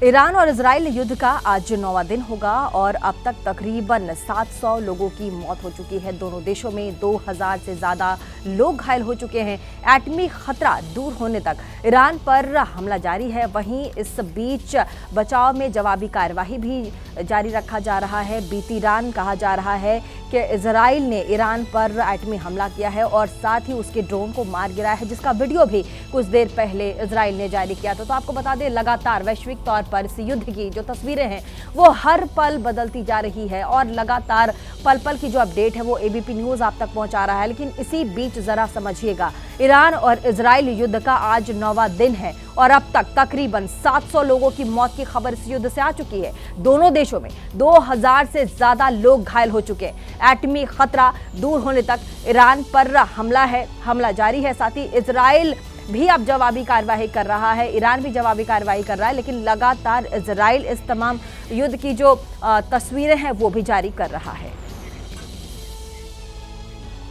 Iran और Israel युद्ध का आज 9वां दिन होगा और अब तक तकरीबन 700 लोगों की मौत हो चुकी है। दोनों देशों में 2000 से ज्यादा लोग घायल हो चुके हैं। एटमी खतरा दूर होने तक ईरान पर हमला जारी है। वहीं इस बीच बचाव में जवाबी कार्यवाही भी जारी रखा जा रहा है। बीती रात कहा जा रहा है कि इजराइल ने ईरान पर एटमी हमला किया है और साथ ही उसके ड्रोन को मार गिराया है, जिसका वीडियो भी कुछ देर पहले इजराइल ने जारी किया था। तो आपको बता दें, लगातार वैश्विक तौर पर इस युद्ध की जो तस्वीरें हैं वो हर पल बदलती जा रही है और लगातार पल पल की जो अपडेट है वो एबीपी न्यूज आप तक पहुंचा रहा है। लेकिन इसी बीच जरा समझिएगा, ईरान और इजराइल युद्ध का आज 9वां दिन है और अब तक तकरीबन 700 लोगों की मौत की खबर इस युद्ध से आ चुकी है। दोनों देशों में 2000 से ज्यादा लोग घायल हो चुके हैं। एटमी खतरा दूर होने तक ईरान पर हमला जारी है। साथ ही इजराइल भी अब जवाबी कार्रवाई कर रहा है, ईरान भी जवाबी कार्रवाई कर रहा है, लेकिन लगातार इजराइल इस तमाम युद्ध की जो तस्वीरें हैं वो भी जारी कर रहा है।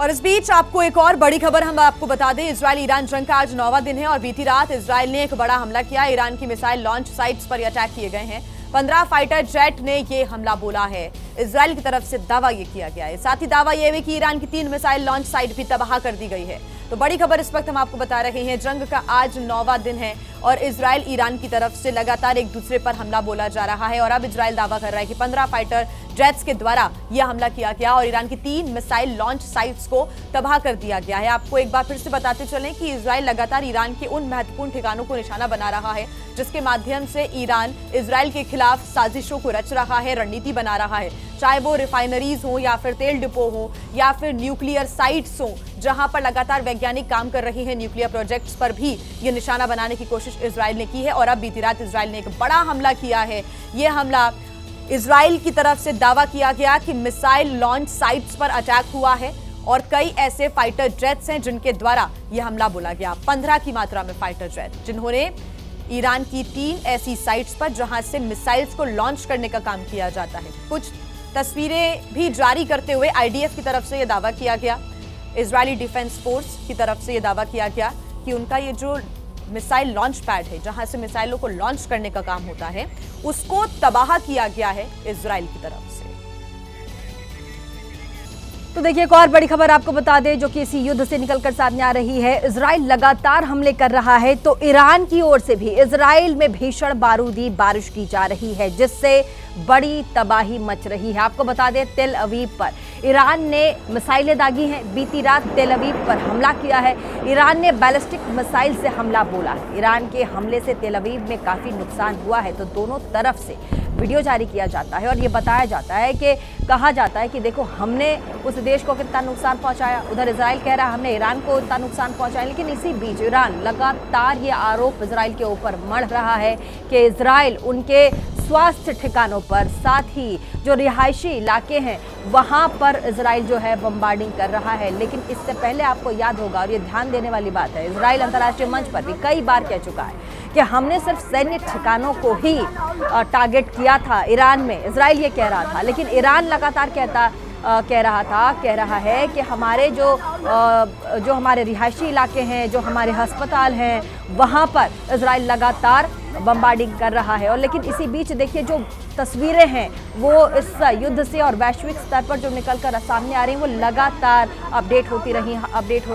और इस बीच आपको एक और बड़ी खबर हम आपको बता दें, इजराइल ईरान जंग का आज 9वां दिन है और बीती रात इजराइल ने एक बड़ा हमला किया। ईरान की मिसाइल लॉन्च साइट्स पर अटैक किए गए हैं। 15 फाइटर जेट ने ये हमला बोला है। इजराइल की तरफ से दावा ये किया गया है। साथ ही दावा यह है कि ईरान की 3 मिसाइल लॉन्च साइट भी तबाह कर दी गई है। तो बड़ी खबर इस वक्त हम आपको बता रहे हैं, जंग का आज 9वां दिन है और इजराइल ईरान की तरफ से लगातार एक दूसरे पर हमला बोला जा रहा है। और अब इजराइल दावा कर रहा है कि 15 फाइटर जेट्स के द्वारा यह हमला किया गया और ईरान की 3 मिसाइल लॉन्च साइट्स को तबाह कर दिया गया है। आपको एक बार फिर से बताते चलें कि इजराइल लगातार ईरान के उन महत्वपूर्ण ठिकानों को निशाना बना रहा है जिसके माध्यम से ईरान इजराइल के खिलाफ साजिशों को रच रहा है, रणनीति बना रहा है। चाहे वो रिफाइनरीज हो या फिर तेल डिपो हो या फिर न्यूक्लियर साइट्स हो, जहां पर लगातार वैज्ञानिक काम कर रहे हैं, न्यूक्लियर प्रोजेक्ट्स पर भी ये निशाना बनाने की कोशिश इजराइल ने की है। और अब बीती रात इजराइल ने एक बड़ा हमला किया है। ये हमला इजराइल की तरफ से दावा किया गया कि मिसाइल लॉन्च साइट्स पर अटैक हुआ है और कई ऐसे फाइटर जेट्स हैं जिनके द्वारा यह हमला बोला गया। 15 की मात्रा में फाइटर जेट जिन्होंने ईरान की 3 ऐसी साइट्स पर जहां से मिसाइल्स को लॉन्च करने का काम किया जाता है। कुछ तस्वीरें भी जारी करते हुए आईडीएफ की तरफ से यह दावा किया गया, इजरायली डिफेंस फोर्स की तरफ से यह दावा किया गया कि उनका ये जो मिसाइल लॉन्च पैड है जहां से मिसाइलों को लॉन्च करने का काम होता है, उसको तबाह किया गया है इजराइल की तरफ से। तो देखिए, एक और बड़ी खबर आपको बता दें जो कि इसी युद्ध से निकलकर सामने आ रही है। इजराइल लगातार हमले कर रहा है तो ईरान की ओर से भी इजराइल में भीषण बारूदी बारिश की जा रही है, जिससे बड़ी तबाही मच रही है। आपको बता दें, तेल अवीव पर ईरान ने मिसाइलें दागी हैं। बीती रात तेल अवीव पर हमला किया है। ईरान ने बैलिस्टिक मिसाइल से हमला बोला है। ईरान के हमले से तेल अवीव में काफी नुकसान हुआ है। तो दोनों तरफ से वीडियो जारी किया जाता है और ये बताया जाता है कि कहा जाता है कि देखो, हमने उस देश को कितना नुकसान पहुंचाया। उधर इजराइल कह रहा है हमने ईरान को इतना नुकसान पहुंचाया। लेकिन इसी बीच ईरान लगातार ये आरोप इजराइल के ऊपर मढ़ रहा है कि इजराइल उनके स्वास्थ्य ठिकानों पर, साथ ही जो रिहायशी इलाके हैं वहां पर इजराइल जो है बम्बार्डिंग कर रहा है। लेकिन इससे पहले आपको याद होगा, और ये ध्यान देने वाली बात है, इजराइल अंतर्राष्ट्रीय मंच पर भी कई बार कह चुका है कि हमने सिर्फ सैन्य ठिकानों को ही टारगेट किया था ईरान में। इजराइल ये कह रहा था, लेकिन ईरान लगातार कह रहा है कि हमारे जो हमारे रिहायशी इलाके हैं, जो हमारे अस्पताल हैं, वहाँ पर इजराइल लगातार बम्बार्डिंग कर रहा है। और लेकिन इसी बीच देखिए, जो तस्वीरें हैं वो इस युद्ध से और वैश्विक स्तर पर जो निकलकर सामने आ रही हैं वो लगातार अपडेट हो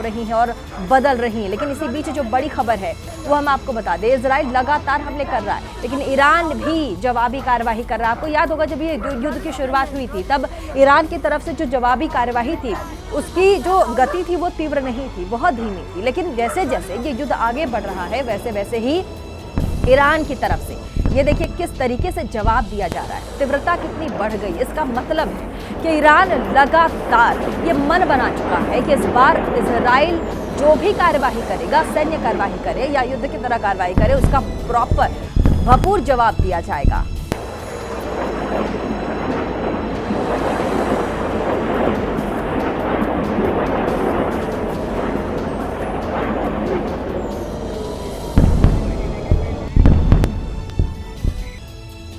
रही हैं और बदल रही हैं। लेकिन इसी बीच जो बड़ी खबर है वो हम आपको बता दें, इजराइल लगातार हमले कर रहा है, लेकिन ईरान भी जवाबी कार्यवाही कर रहा है। आपको याद होगा, जब ये युद्ध की शुरुआत हुई थी तब ईरान की तरफ से जो जवाबी कार्यवाही थी उसकी जो गति थी वो तीव्र नहीं थी, बहुत धीमी थी। लेकिन जैसे जैसे ये युद्ध आगे बढ़ रहा है वैसे वैसे ही ईरान की तरफ से ये देखिए किस तरीके से जवाब दिया जा रहा है, तीव्रता कितनी बढ़ गई। इसका मतलब है कि ईरान लगातार ये मन बना चुका है कि इस बार इजराइल जो भी कार्यवाही करेगा, सैन्य कार्यवाही करे या युद्ध की तरह कार्यवाही करे, उसका प्रॉपर भरपूर जवाब दिया जाएगा।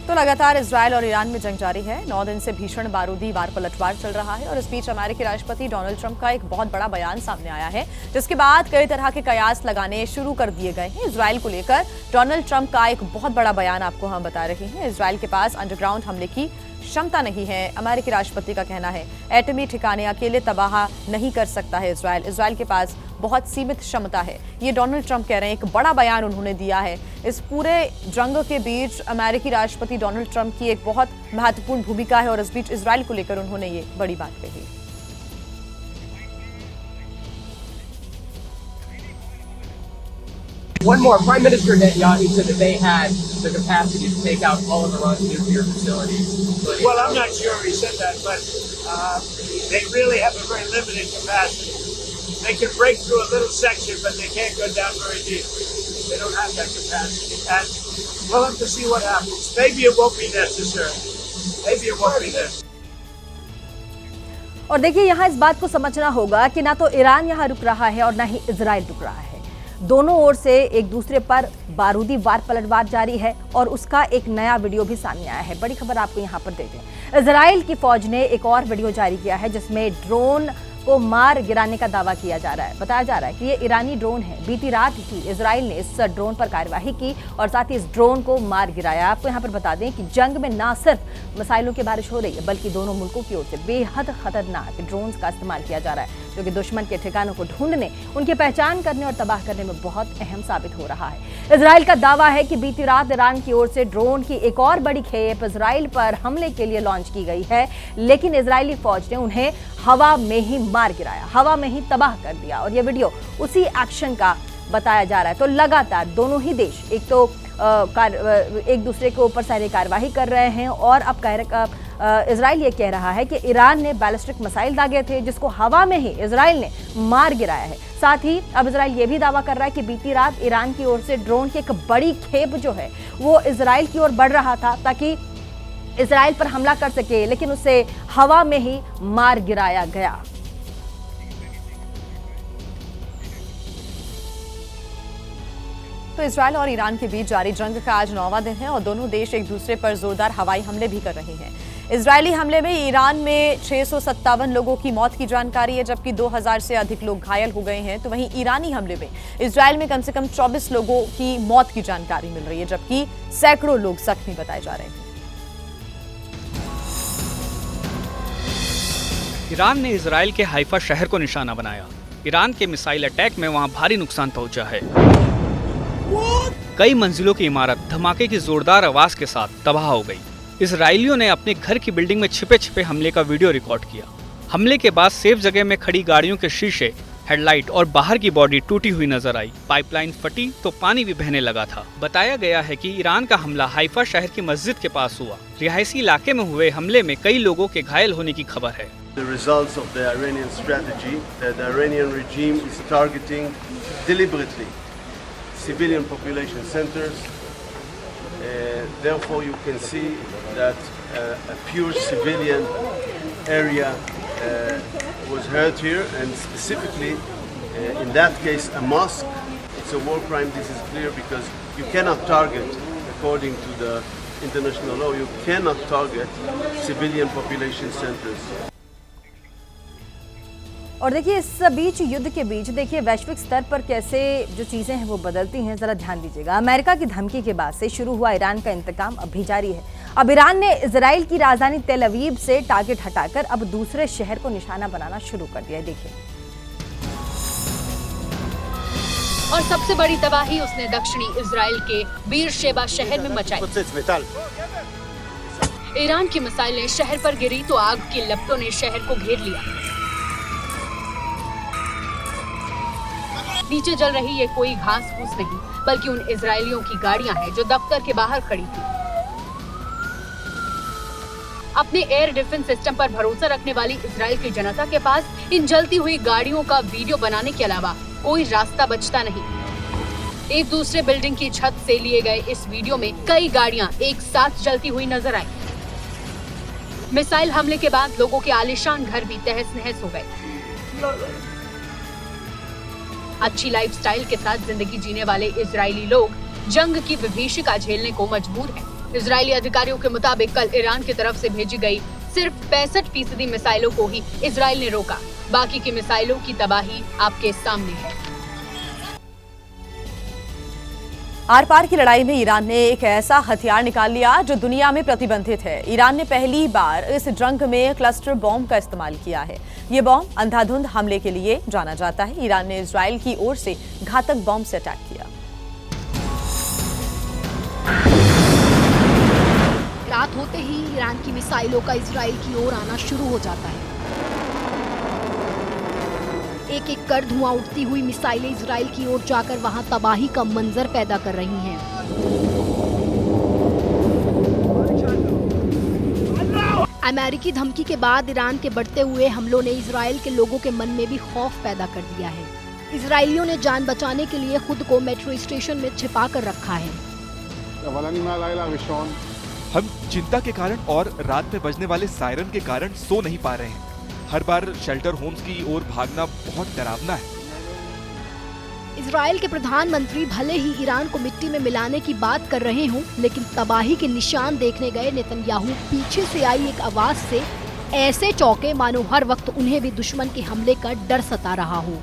तो तो लगातार इजरायल और ईरान में जंग जारी है। 9 दिन से भीषण बारूदी वार पलटवार चल रहा है और इस बीच अमेरिकी राष्ट्रपति डोनाल्ड ट्रंप का एक बहुत बड़ा बयान सामने आया है, जिसके बाद कई तरह के कयास लगाने शुरू कर दिए गए हैं। इजरायल को लेकर डोनाल्ड ट्रंप का एक बहुत बड़ा बयान आपको हम बता रहे हैं। इजरायल के पास अंडरग्राउंड हमले की क्षमता नहीं है, अमेरिकी राष्ट्रपति का कहना है। एटमी ठिकाने अकेले तबाह नहीं कर सकता है इजरायल। इजरायल के पास बहुत सीमित क्षमता है, ये डोनाल्ड ट्रंप कह रहे हैं। एक बड़ा बयान उन्होंने दिया है। इस पूरे जंग के बीच अमेरिकी राष्ट्रपति डोनाल्ड ट्रंप की एक बहुत महत्वपूर्ण भूमिका है और इस बीच इजरायल को लेकर उन्होंने ये बड़ी बात कही। One more, Prime Minister Netanyahu said that they had the capacity to take out all of Iran's nuclear facilities. Well, I'm not sure he said that, but they really have a very limited capacity. They can break through a little section, but they can't go down very deep. They don't have that capacity. And we'll have to see what happens. Maybe it won't be necessary. Maybe it won't be necessary. और देखिए, यहाँ इस बात को समझना होगा कि ना तो ईरान यहाँ रुक रहा है और ना ही इजराइल रुक रहा है। दोनों ओर से एक दूसरे पर बारूदी वार पलटवार जारी है और उसका एक नया वीडियो भी सामने आया है। बड़ी खबर आपको यहाँ पर देते हैं। इजराइल की फौज ने एक और वीडियो जारी किया है जिसमें ड्रोन को मार गिराने का दावा किया जा रहा है। बताया जा रहा है कि ये ईरानी ड्रोन है। बीती रात ही इजराइल ने इस ड्रोन पर कार्यवाही की और साथ ही इस ड्रोन को मार गिराया। आपको यहाँ पर बता दें कि जंग में ना सिर्फ मिसाइलों की बारिश हो रही है, बल्कि दोनों मुल्कों की ओर से बेहद खतरनाक ड्रोन्स का इस्तेमाल किया जा रहा है, जो कि दुश्मन के ठिकानों को ढूंढने, उनकी पहचान करने और तबाह करने में बहुत अहम साबित हो रहा है। इजराइल का दावा है कि बीती रात ईरान की ओर से ड्रोन की एक और बड़ी खेप इजराइल पर हमले के लिए लॉन्च की गई है, लेकिन इजरायली फौज ने उन्हें हवा में ही मार गिराया, हवा में ही तबाह कर दिया और ये वीडियो उसी एक्शन का बताया जा रहा है। तो लगातार दोनों ही देश एक दूसरे के ऊपर सैन्य कार्यवाही कर रहे हैं और अब इजराइल ये कह रहा है कि ईरान ने बैलिस्टिक मिसाइल दागे थे, जिसको हवा में ही इजराइल ने मार गिराया है। साथ ही अब इजराइल ये भी दावा कर रहा है कि बीती रात ईरान की ओर से ड्रोन की एक बड़ी खेप जो है वो इजराइल की ओर बढ़ रहा था ताकि इजराइल पर हमला कर सके, लेकिन उसे हवा में ही मार गिराया गया। तो इजरायल और ईरान के बीच जारी जंग का आज 9वां दिन है और दोनों देश एक दूसरे पर जोरदार हवाई हमले भी कर रहे हैं। इजरायली हमले में ईरान में 657 लोगों की मौत की जानकारी है, जबकि 2000 से अधिक लोग घायल हो गए हैं। तो वहीं ईरानी हमले में इजरायल में कम से कम 24 लोगों की मौत की जानकारी मिल रही है, जबकि सैकड़ों लोग जख्मी बताए जा रहे हैं। ईरान ने इजराइल के हाइफा शहर को निशाना बनाया। ईरान के मिसाइल अटैक में वहां भारी नुकसान पहुंचा है। कई मंजिलों की इमारत धमाके की जोरदार आवाज के साथ तबाह हो गई। इजरायलियों ने अपने घर की बिल्डिंग में छिपे छिपे हमले का वीडियो रिकॉर्ड किया। हमले के बाद सेफ जगह में खड़ी गाड़ियों के शीशे, हेडलाइट और बाहर की बॉडी टूटी हुई नजर आई। पाइपलाइन फटी तो पानी भी बहने लगा था। बताया गया है कि ईरान का हमला हाइफा शहर की मस्जिद के पास हुआ। रिहायशी इलाके में हुए हमले में कई लोगों के घायल होने की खबर है। The results of the Iranian strategy that the Iranian regime is targeting deliberately civilian population centers. Therefore, you can see that a pure civilian area was hurt here, and specifically in that case a mosque. It's a war crime. This is clear because you cannot target, according to the international law, you cannot target civilian population centers. और देखिए, इस बीच युद्ध के बीच देखिए वैश्विक स्तर पर कैसे जो चीजें हैं वो बदलती हैं, जरा ध्यान दीजिएगा। अमेरिका की धमकी के बाद से शुरू हुआ ईरान का इंतकाम अब भी जारी है। अब ईरान ने इजराइल की राजधानी तेल अवीव से टारगेट हटाकर अब दूसरे शहर को निशाना बनाना शुरू कर दिया है। देखिए, और सबसे बड़ी तबाही उसने दक्षिणी इजराइल के बीरशेबा शहर में मचाई। ईरान की मिसाइलें शहर पर गिरी तो आग की लपटों ने शहर को घेर लिया। नीचे जल रही ये कोई घास फूस नहीं, बल्कि उन इजरायलियों की गाड़ियां हैं जो दफ्तर के बाहर खड़ी थी। अपने एयर डिफेंस सिस्टम पर भरोसा रखने वाली इजराइल की जनता के पास इन जलती हुई गाड़ियों का वीडियो बनाने के अलावा कोई रास्ता बचता नहीं। एक दूसरे बिल्डिंग की छत से लिए गए इस वीडियो में कई गाड़ियां एक साथ जलती हुई नजर आई। मिसाइल हमले के बाद लोगों के आलीशान घर भी तहस नहस हो गए। अच्छी लाइफस्टाइल के साथ जिंदगी जीने वाले इजरायली लोग जंग की विभीषिका झेलने को मजबूर हैं। इजरायली अधिकारियों के मुताबिक कल ईरान की तरफ से भेजी गई सिर्फ 65% मिसाइलों को ही इजरायल ने रोका। बाकी की मिसाइलों की तबाही आपके सामने है। आर पार की लड़ाई में ईरान ने एक ऐसा हथियार निकाल लिया जो दुनिया में प्रतिबंधित है। ईरान ने पहली बार इस जंग में क्लस्टर बॉम्ब का इस्तेमाल किया है। ये बॉम्ब अंधाधुंध हमले के लिए जाना जाता है। ईरान ने इजरायल की ओर से घातक बॉम्ब से अटैक किया। रात होते ही ईरान की मिसाइलों का इजराइल की ओर आना शुरू हो जाता है। एक एक कर धुआं उठती हुई मिसाइलें इजराइल की ओर जाकर वहां तबाही का मंजर पैदा कर रही हैं। अमेरिकी धमकी के बाद ईरान के बढ़ते हुए हमलों ने इजराइल के लोगों के मन में भी खौफ पैदा कर दिया है। इजरायलियों ने जान बचाने के लिए खुद को मेट्रो स्टेशन में छिपा कर रखा है। हम चिंता के कारण और रात में बजने वाले सायरन के कारण सो नहीं पा रहे हैं। हर बार शेल्टर होम्स की ओर भागना बहुत डरावना है। इजराइल के प्रधानमंत्री भले ही ईरान को मिट्टी में मिलाने की बात कर रहे हों, लेकिन तबाही के निशान देखने गए नेतन्याहू पीछे से आई एक आवाज से ऐसे चौंके मानो हर वक्त उन्हें भी दुश्मन के हमले का डर सता रहा हो।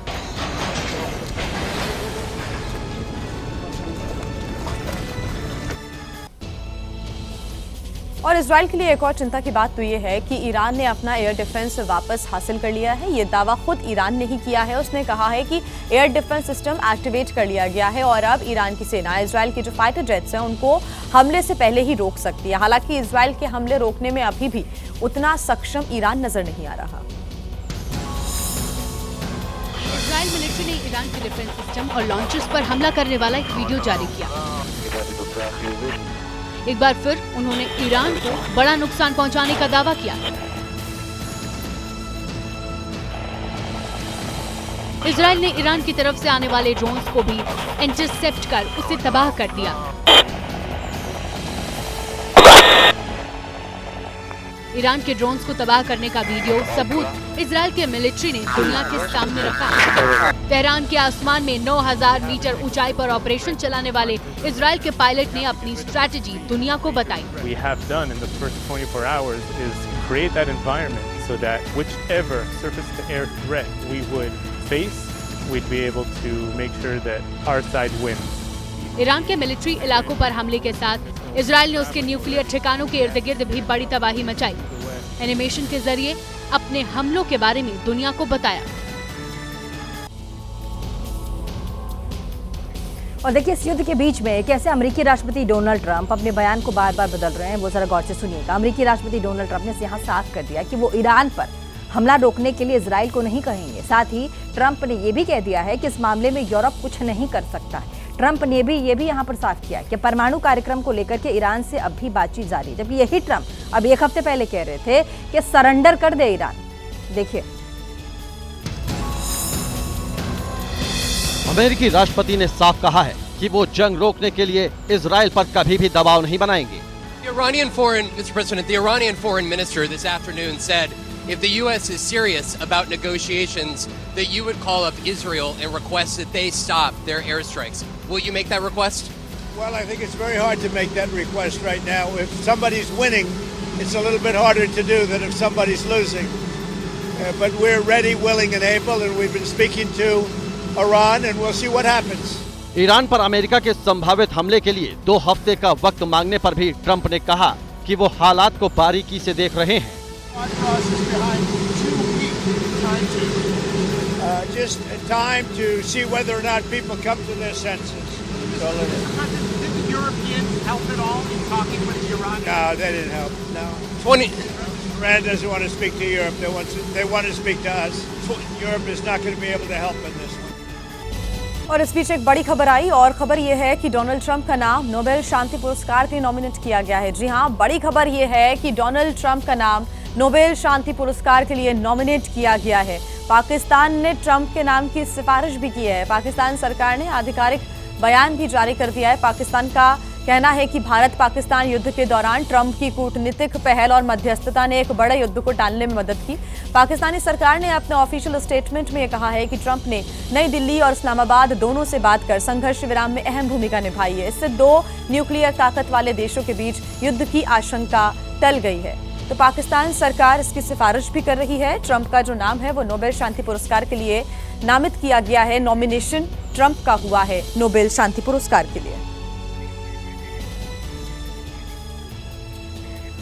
और इजराइल के लिए एक और चिंता की बात तो ये है कि ईरान ने अपना एयर डिफेंस वापस हासिल कर लिया है। ये दावा खुद ईरान ने ही किया है। उसने कहा है कि एयर डिफेंस सिस्टम एक्टिवेट कर लिया गया है और अब ईरान की सेना इजराइल के जो फाइटर जेट्स हैं उनको हमले से पहले ही रोक सकती है। हालांकि इजराइल के हमले रोकने में अभी भी उतना सक्षम ईरान नजर नहीं आ रहा। इजराइल मिलिट्री ने ईरान के डिफेंस सिस्टम और लॉन्चर्स पर हमला करने वाला एक वीडियो जारी किया। एक बार फिर उन्होंने ईरान को बड़ा नुकसान पहुंचाने का दावा किया। इजराइल ने ईरान की तरफ से आने वाले ड्रोन्स को भी इंटरसेप्ट कर उसे तबाह कर दिया। ईरान के ड्रोन्स को तबाह करने का वीडियो सबूत इजराइल के मिलिट्री ने दुनिया के सामने रखा। तेहरान के आसमान में 9000 मीटर ऊंचाई पर ऑपरेशन चलाने वाले इजराइल के पायलट ने अपनी स्ट्रैटेजी दुनिया को बताई। We have done in the first 24 hours is create that environment so that whichever surface-to-air threat we would face, we'd be able to make sure that our side wins. Iran के military इलाकों पर हमले के साथ Israel ने उसके nuclear ठिकानों के इर्द गिर्द भी बड़ी तबाही मचाई। एनिमेशन के जरिए अपने हमलों के बारे में दुनिया को बताया। और देखिए इस युद्ध के बीच में कैसे अमेरिकी राष्ट्रपति डोनाल्ड ट्रंप अपने बयान को बार बार बदल रहे हैं, वो जरा गौर से सुनिएगा। अमेरिकी राष्ट्रपति डोनाल्ड ट्रंप ने यहाँ साफ कर दिया कि वो ईरान पर हमला रोकने के लिए इजराइल को नहीं कहेंगे। साथ ही ट्रंप ने ये भी कह दिया है कि इस मामले में यूरोप कुछ नहीं कर सकता। ट्रंप ने भी ये भी यहाँ पर साफ किया कि परमाणु कार्यक्रम को लेकर के ईरान से अब भी बातचीत जारी है, जबकि यही ट्रंप अब एक हफ्ते पहले कह रहे थे कि सरेंडर कर दे ईरान। देखिए, अमेरिकी राष्ट्रपति ने साफ कहा है कि वो जंग रोकने के लिए इजराइल पर कभी भी दबाव नहीं बनाएंगे। The Iranian foreign minister this afternoon said if the U.S. is serious about negotiations, that you would call up Israel and request that they stop their airstrikes. Will you make that request? Well, I think it's very hard to make that request right now. If somebody's winning, it's a little bit harder to do than if somebody's losing. But we're ready, willing, and able, and we've been speaking to Iran, and we'll see what happens. Iran पर America के संभावित हमले के लिए 2 हफ्ते का वक्त मांगने पर भी ट्रंप ने कहा कि वो हालात को बारीकी से देख रहे हैं। Just time to see whether or not people come to their senses. Did the Europeans help at all in talking with the Iranians? No, they didn't help. No. Iran doesn't want to speak to Europe. They want to speak to us. Europe is not going to be able to help in this one. और इस बीच एक बड़ी खबर आई और खबर यह है कि डोनाल्ड ट्रंप का नाम नोबेल शांति पुरस्कार के लिए नॉमिनेट किया गया है। जी हां, बड़ी खबर यह है कि डोनाल्ड ट्रंप का नाम नोबेल शांति पुरस्कार के लिए नॉमिनेट किया गया है। पाकिस्तान ने ट्रंप के नाम की सिफारिश भी की है। पाकिस्तान सरकार ने आधिकारिक बयान भी जारी कर दिया है। पाकिस्तान का कहना है कि भारत पाकिस्तान युद्ध के दौरान ट्रंप की कूटनीतिक पहल और मध्यस्थता ने एक बड़े युद्ध को टालने में मदद की। पाकिस्तानी सरकार ने अपने ऑफिशियल स्टेटमेंट में कहा है कि ट्रंप ने नई दिल्ली और इस्लामाबाद दोनों से बात कर संघर्ष विराम में अहम भूमिका निभाई है। इससे दो न्यूक्लियर ताकत वाले देशों के बीच युद्ध की आशंका टल गई है। तो पाकिस्तान सरकार इसकी सिफारिश भी कर रही है। ट्रंप का जो नाम है वो नोबेल शांति पुरस्कार के लिए नामित किया गया है। नॉमिनेशन ट्रंप का हुआ है नोबेल शांति पुरस्कार के लिए।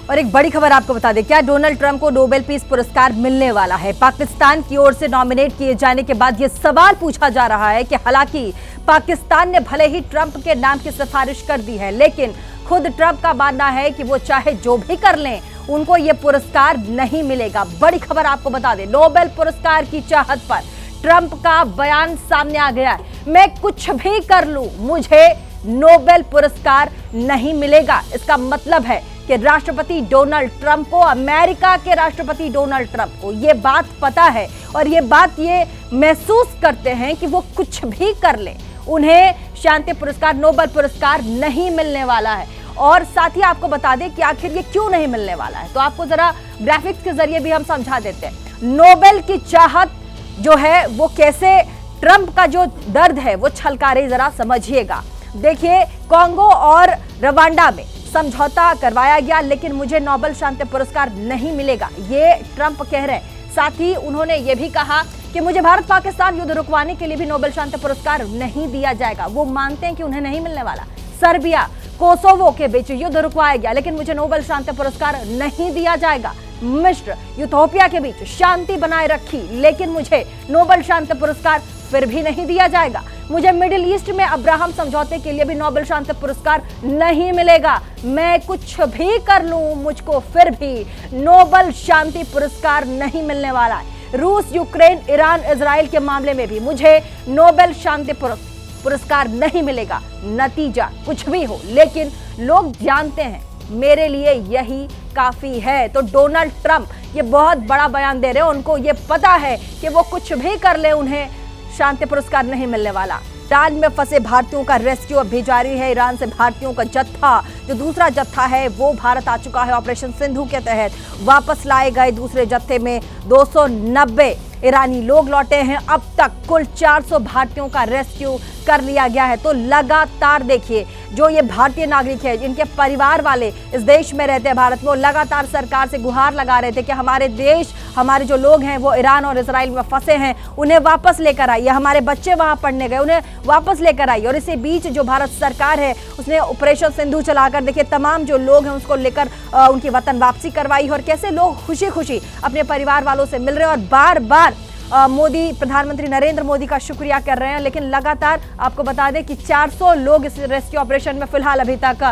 और एक बड़ी खबर आपको बता दें, क्या डोनाल्ड ट्रंप को नोबेल पीस पुरस्कार मिलने वाला है? पाकिस्तान की ओर से नॉमिनेट किए जाने के बाद यह सवाल पूछा जा रहा है कि हालांकि पाकिस्तान ने भले ही ट्रंप के नाम की सिफारिश कर दी है, लेकिन खुद ट्रंप का मानना है कि वो चाहे जो भी कर लें, उनको ये पुरस्कार नहीं मिलेगा। बड़ी खबर आपको बता दें, नोबेल पुरस्कार की चाहत पर ट्रंप का बयान सामने आ गया है। मैं कुछ भी कर लूं, मुझे नोबेल पुरस्कार नहीं मिलेगा। इसका मतलब है कि राष्ट्रपति डोनाल्ड ट्रंप को, अमेरिका के राष्ट्रपति डोनाल्ड ट्रंप को ये बात पता है और ये बात ये महसूस करते हैं कि वो कुछ भी कर लें, उन्हें शांति पुरस्कार, नोबेल पुरस्कार नहीं मिलने वाला है। और साथ ही आपको बता दें कि आखिर ये क्यों नहीं मिलने वाला है, तो आपको जरा ग्राफिक्स के जरिए भी हम समझा देते हैं। नोबेल की चाहत जो है वो कैसे ट्रंप का जो दर्द है वो छलका रही, जरा समझिएगा। देखिए, कांगो और रवांडा में समझौता करवाया गया, लेकिन मुझे नोबेल शांति पुरस्कार नहीं मिलेगा, ये ट्रंप कह रहे हैं। साथ ही उन्होंने ये भी कहा कि मुझे भारत पाकिस्तान युद्ध रुकवाने के लिए भी नोबेल शांति पुरस्कार नहीं दिया जाएगा। वो मानते हैं कि उन्हें नहीं मिलने वाला। सर्बिया, कोसोवो के बीच युद्ध रुकवाया गया, लेकिन मुझे नोबेल शांति पुरस्कार नहीं दिया जाएगा। मिस्र, यूथोपिया के बीच शांति बनाए रखी, लेकिन मुझे नोबेल शांति पुरस्कार फिर भी नहीं दिया जाएगा। मुझे मिडिल ईस्ट में अब्राहम समझौते के लिए भी नोबेल शांति पुरस्कार नहीं मिलेगा। मैं कुछ भी कर लूं, मुझको फिर भी नोबेल शांति पुरस्कार नहीं मिलने वाला है। रूस, यूक्रेन, ईरान, इजराइल के मामले में भी मुझे नोबेल शांति पुरस्कार नहीं मिलेगा। नतीजा कुछ भी हो, लेकिन लोग जानते हैं मेरे लिए यही काफी है। तो डोनाल्ड ट्रंप ये बहुत बड़ा बयान दे रहे हैं। उनको ये पता है कि वो कुछ भी कर ले, उन्हें शांति पुरस्कार नहीं मिलने वाला। ईरान में फंसे भारतीयों का रेस्क्यू अब भी जारी है। ईरान से भारतीयों का जत्था, जो दूसरा जत्था है, वो भारत आ चुका है। ऑपरेशन सिंधु के तहत वापस लाए गए दूसरे जत्थे में 290 ईरानी लोग लौटे हैं। अब तक कुल 400 भारतीयों का रेस्क्यू कर लिया गया है। तो लगातार देखिए, जो ये भारतीय नागरिक है, जिनके परिवार वाले इस देश में रहते हैं, भारत में, वो लगातार सरकार से गुहार लगा रहे थे कि हमारे देश, हमारे जो लोग हैं वो ईरान और इजराइल में फंसे हैं, उन्हें वापस लेकर आइए। हमारे बच्चे वहां पढ़ने गए, उन्हें वापस लेकर आइए। और इसी बीच जो भारत सरकार है, उसने ऑपरेशन सिंधु चलाकर देखिए तमाम जो लोग हैं उसको लेकर उनकी वतन वापसी करवाई। और कैसे लोग खुशी खुशी अपने परिवार वालों से मिल रहे हैं और बार बार मोदी, प्रधानमंत्री नरेंद्र मोदी का शुक्रिया कर रहे हैं। लेकिन लगातार आपको बता दें कि 400 लोग इस रेस्क्यू ऑपरेशन में फिलहाल अभी तक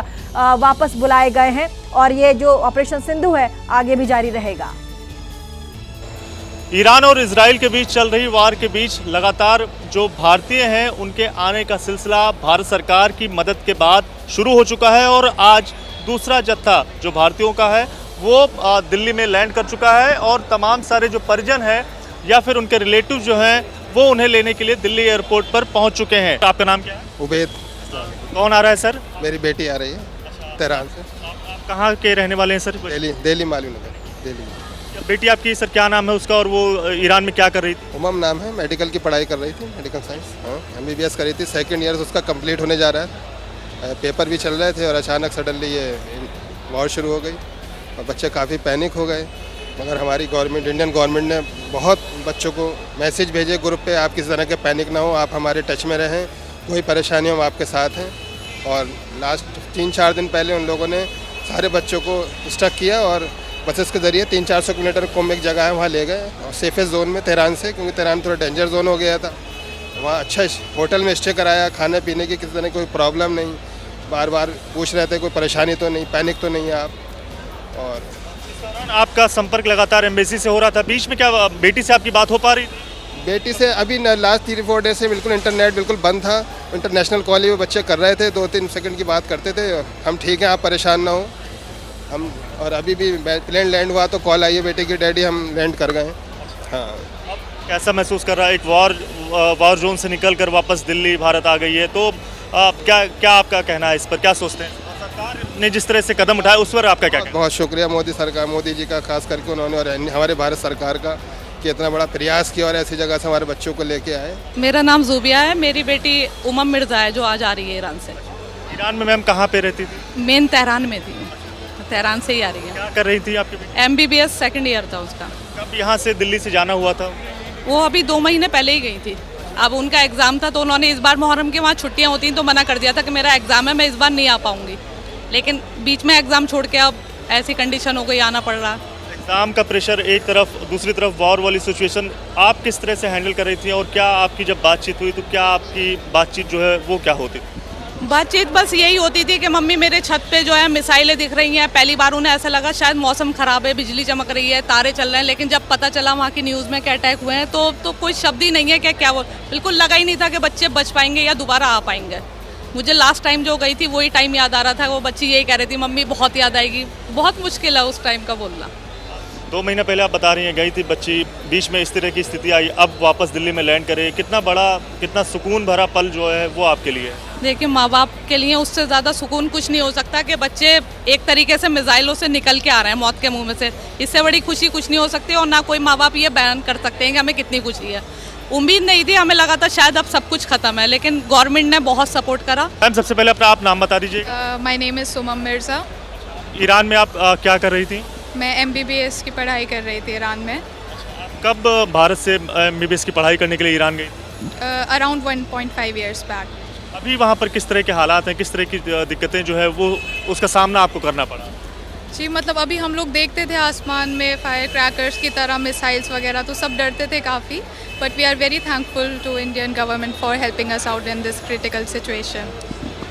वापस बुलाए गए हैं और ये जो ऑपरेशन सिंधु है आगे भी जारी रहेगा। ईरान और इजराइल के बीच चल रही वार के बीच लगातार जो भारतीय हैं उनके आने का सिलसिला भारत सरकार की मदद के बाद शुरू हो चुका है और आज दूसरा जत्था जो भारतीयों का है वो दिल्ली में लैंड कर चुका है और तमाम सारे जो परिजन हैं या फिर उनके रिलेटिव जो हैं वो उन्हें लेने के लिए दिल्ली एयरपोर्ट पर पहुंच चुके हैं। आपका नाम क्या है? उबैद। कौन आ रहा है सर? मेरी बेटी आ रही है तेहरान से। आप कहाँ के रहने वाले हैं सर? दिल्ली मालूम नगर, दिल्ली। बेटी आपकी सर क्या नाम है उसका और वो ईरान में क्या कर रही थी? उमम नाम है, मेडिकल की पढ़ाई कर रही थी, मेडिकल साइंस। हाँ, MBBS कर रही थी, 2nd ईयर उसका कंप्लीट होने जा रहा है। पेपर भी चल रहे थे और अचानक सडनली ये वॉर शुरू हो गई और बच्चे काफ़ी पैनिक हो गए। मगर हमारी गवर्नमेंट, इंडियन गवर्नमेंट ने बहुत बच्चों को मैसेज भेजे ग्रुप पे, आप किसी तरह के पैनिक ना हो, आप हमारे टच में रहें, कोई परेशानी हो हम आपके साथ हैं। और लास्ट 3-4 दिन पहले उन लोगों ने सारे बच्चों को स्टक किया और बसेस के ज़रिए 300-400 किलोमीटर कम एक जगह है वहाँ ले गए और सेफेस्ट जोन में तेहरान से, क्योंकि तेहरान थोड़ा डेंजर जोन हो गया था। वहाँ अच्छा होटल में स्टे कराया, खाने पीने की किसी तरह कोई प्रॉब्लम नहीं, बार बार पूछ रहे थे कोई परेशानी तो नहीं, पैनिक तो नहीं है आप। और आपका संपर्क लगातार एम्बेसी से हो रहा था, बीच में क्या बेटी से आपकी बात हो पा रही थी? बेटी से अभी लास्ट 3-4 डेज से बिल्कुल इंटरनेट बिल्कुल बंद था। इंटरनेशनल कॉल ही वो बच्चे कर रहे थे, 2-3 सेकंड की बात करते थे, हम ठीक हैं, आप परेशान ना हो हम। और अभी भी प्लेन लैंड हुआ तो कॉल आई है बेटे की, डैडी हम लैंड कर गए। हाँ, कैसा महसूस कर रहा है? एक वॉर जोन से निकल कर वापस दिल्ली भारत आ गई है, तो क्या आपका कहना है इस पर, क्या सोचते हैं? सरकार ने जिस तरह से कदम उठाया उस पर आपका क्या कहना है? बहुत शुक्रिया मोदी सरकार, मोदी जी का खास करके उन्होंने और हमारे भारत सरकार का कि इतना बड़ा प्रयास किया और ऐसी जगह से हमारे बच्चों को लेके आए। मेरा नाम ज़ूबिया है, मेरी बेटी उमम मिर्ज़ा है जो आज आ रही है ईरान से। ईरान में मैम कहाँ पे रहती थी? मेन तेहरान में थी, तेहरान से ही आ रही है। क्या कर रही थी आपकी बेटी? MBBS सेकंड ईयर था उसका। कब यहाँ से दिल्ली से जाना हुआ था? वो अभी 2 महीने पहले ही गई थी। अब उनका एग्ज़ाम था तो उन्होंने इस बार मुहर्रम के वहाँ छुट्टियाँ होती हैं तो मना कर दिया था कि मेरा एग्ज़ाम है, मैं इस बार नहीं आ पाऊँगी। लेकिन बीच में एग्ज़ाम छोड़ के अब ऐसी कंडीशन हो गई, आना पड़ रहा। एग्ज़ाम का प्रेशर एक तरफ, दूसरी तरफ वॉर वाली सिचुएशन, आप किस तरह से हैंडल कर रही थी? और क्या आपकी जब बातचीत हुई तो क्या आपकी बातचीत जो है वो क्या होती थी? बातचीत बस यही होती थी कि मम्मी मेरे छत पे जो है मिसाइलें दिख रही हैं। पहली बार उन्हें ऐसा लगा शायद मौसम ख़राब है, बिजली चमक रही है, तारे चल रहे हैं। लेकिन जब पता चला वहाँ की न्यूज़ में कि अटैक हुए हैं तो कोई शब्द ही नहीं है कि क्या वो, बिल्कुल लगा ही नहीं था कि बच्चे बच पाएंगे या दोबारा आ पाएंगे। मुझे लास्ट टाइम जो गई थी वही टाइम याद आ रहा था। वो बच्ची यही कह रही थी मम्मी बहुत याद आएगी। बहुत मुश्किल है उस टाइम का बोलना। 2 महीने पहले आप बता रही हैं गई थी बच्ची, बीच में इस तरह की स्थिति आई, अब वापस दिल्ली में लैंड करे, कितना बड़ा, कितना सुकून भरा पल जो है वो आपके लिए? देखिए, माँ बाप के लिए उससे ज़्यादा सुकून कुछ नहीं हो सकता कि बच्चे एक तरीके से मिसाइलों से निकल के आ रहे हैं मौत के मुंह में से। इससे बड़ी खुशी कुछ नहीं हो सकती और ना कोई माँ बाप ये बयान कर सकते हैं कि हमें कितनी खुशी है। उम्मीद नहीं थी, हमें लगा था शायद अब सब कुछ खत्म है, लेकिन गवर्नमेंट ने बहुत सपोर्ट करा। मैम सबसे पहले अपना आप नाम बता दीजिए। My name is um Mirza. Iran में आप क्या कर रही थी? मैं MBBS की पढ़ाई कर रही थी ईरान में। कब भारत से MBBS की पढ़ाई करने के लिए ईरान गई? Around 1.5 years back. अभी वहाँ पर किस तरह के हालात हैं, किस तरह की दिक्कतें जो है वो उसका सामना आपको करना पड़ा? जी, मतलब अभी हम लोग देखते थे आसमान में फायर क्रैकर्स की तरह मिसाइल्स वगैरह, तो सब डरते थे काफ़ी। But we are very thankful to Indian government for helping us out in this critical situation.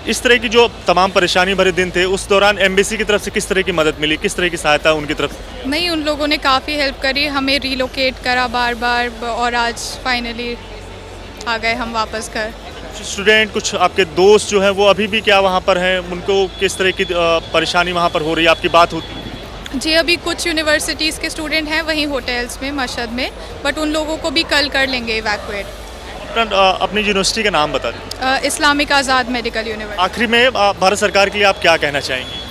इस तरह की जो तमाम परेशानी भरे दिन थे उस दौरान एम्बेसी की तरफ से किस तरह की मदद मिली, किस तरह की सहायता उनकी तरफ से? नहीं, उन लोगों ने काफ़ी हेल्प करी, हमें रिलोकेट करा बार बार और आज फाइनली आ गए हम वापस घर। स्टूडेंट, कुछ आपके दोस्त जो हैं वो अभी भी क्या वहाँ पर हैं, उनको किस तरह की परेशानी वहाँ पर हो रही है, आपकी बात होती है? जी, अभी कुछ यूनिवर्सिटीज़ के स्टूडेंट हैं वहीं होटल्स में मशहद में, बट उन लोगों को भी कल कर लेंगे इवैक्यूएट। अपनी यूनिवर्सिटी का नाम बता दें। इस्लामिक आज़ाद मेडिकल यूनिवर्सिटी। आखिरी में भारत सरकार के लिए आप क्या कहना चाहेंगी?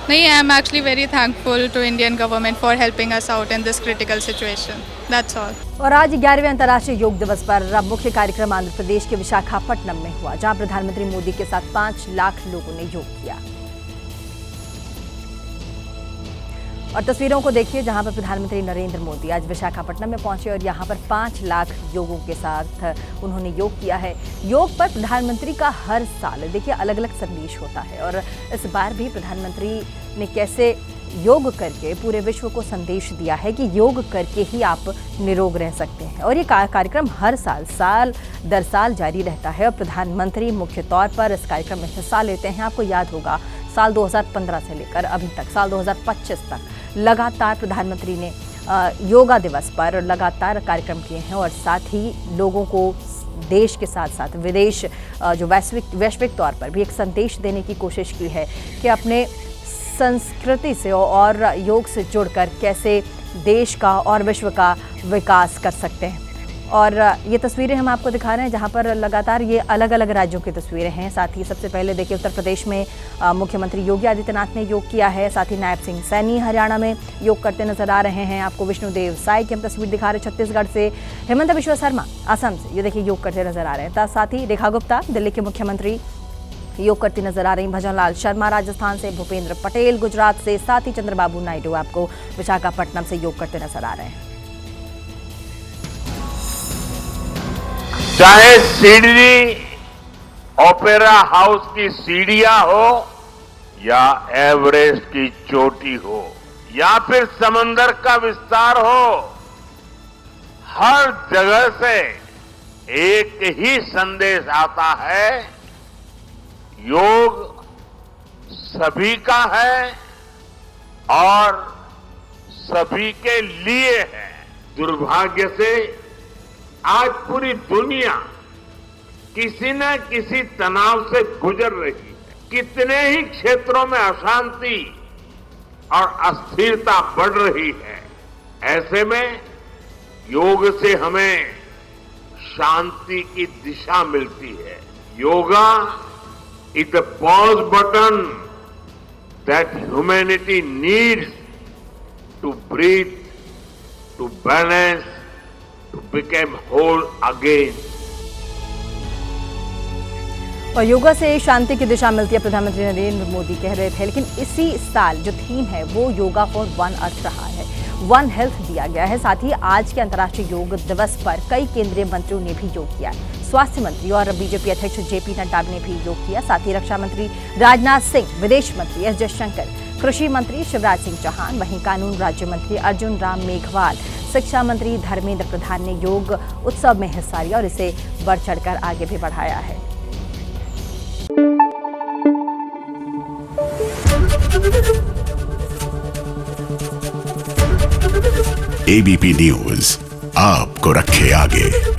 नहीं, I am actually very thankful to Indian government for helping us out in this critical situation. That's all. और आज 11वें अंतर्राष्ट्रीय योग दिवस पर मुख्य कार्यक्रम आंध्र प्रदेश के विशाखापट्टनम में हुआ, जहां प्रधानमंत्री मोदी के साथ 5 लाख लोगों ने योग किया। और तस्वीरों को देखिए जहां पर प्रधानमंत्री नरेंद्र मोदी आज विशाखापट्टनम में पहुंचे और यहां पर 5 लाख लोगों के साथ उन्होंने योग किया है। योग पर प्रधानमंत्री का हर साल देखिए अलग अलग संदेश होता है और इस बार भी प्रधानमंत्री ने कैसे योग करके पूरे विश्व को संदेश दिया है कि योग करके ही आप निरोग रह सकते हैं। और ये कार्यक्रम हर साल दर साल जारी रहता है और प्रधानमंत्री मुख्य तौर पर इस कार्यक्रम में हिस्सा लेते हैं। आपको याद होगा साल 2015 से लेकर अभी तक साल 2025 तक लगातार प्रधानमंत्री ने योगा दिवस पर लगातार कार्यक्रम किए हैं और साथ ही लोगों को देश के साथ साथ विदेश जो वैश्विक तौर पर भी एक संदेश देने की कोशिश की है कि अपने संस्कृति से और योग से जुड़कर कैसे देश का और विश्व का विकास कर सकते हैं। और ये तस्वीरें हम आपको दिखा रहे हैं जहां पर लगातार ये अलग अलग राज्यों की तस्वीरें हैं। साथ ही सबसे पहले देखिए उत्तर प्रदेश में मुख्यमंत्री योगी आदित्यनाथ ने योग किया है। साथ ही नायब सिंह सैनी हरियाणा में योग करते नजर आ रहे हैं। आपको विष्णुदेव साय की हम तस्वीर दिखा रहे हैं छत्तीसगढ़ से। हेमंत बिश्वा शर्मा असम से ये देखिए योग करते नजर आ रहे हैं। साथ ही रेखा गुप्ता दिल्ली के मुख्यमंत्री योग करती नजर आ रही। भजन लाल शर्मा राजस्थान से, भूपेंद्र पटेल गुजरात से, साथ ही चंद्रबाबू नायडू आपको विशाखापट्टनम से योग करते नजर आ रहे हैं। चाहे सिडनी ओपेरा हाउस की सीढ़ियां हो या एवरेस्ट की चोटी हो या फिर समंदर का विस्तार हो, हर जगह से एक ही संदेश आता है, योग सभी का है और सभी के लिए है। दुर्भाग्य से आज पूरी दुनिया किसी न किसी तनाव से गुजर रही है। कितने ही क्षेत्रों में अशांति और अस्थिरता बढ़ रही है। ऐसे में योग से हमें शांति की दिशा मिलती है। Yoga is the pause button that humanity needs to breathe, to balance, to become whole again. और योगा से शांति की दिशा मिलती है, प्रधानमंत्री नरेंद्र मोदी कह रहे थे। लेकिन इसी साल जो थीम है वो योगा फॉर वन अर्थ रहा है, वन हेल्थ दिया गया है। साथ ही आज के अंतर्राष्ट्रीय योग दिवस पर कई केंद्रीय मंत्रियों ने भी योग किया। स्वास्थ्य मंत्री और बीजेपी अध्यक्ष जेपी नड्डा ने भी योग किया। साथ ही रक्षा मंत्री राजनाथ सिंह, विदेश मंत्री एस जयशंकर, कृषि मंत्री शिवराज सिंह चौहान, वहीं कानून राज्य मंत्री अर्जुन राम मेघवाल, शिक्षा मंत्री धर्मेंद्र प्रधान ने योग उत्सव में हिस्सा लिया और इसे बढ़ चढ़कर आगे भी बढ़ाया है। एबीपी न्यूज आपको रखे आगे।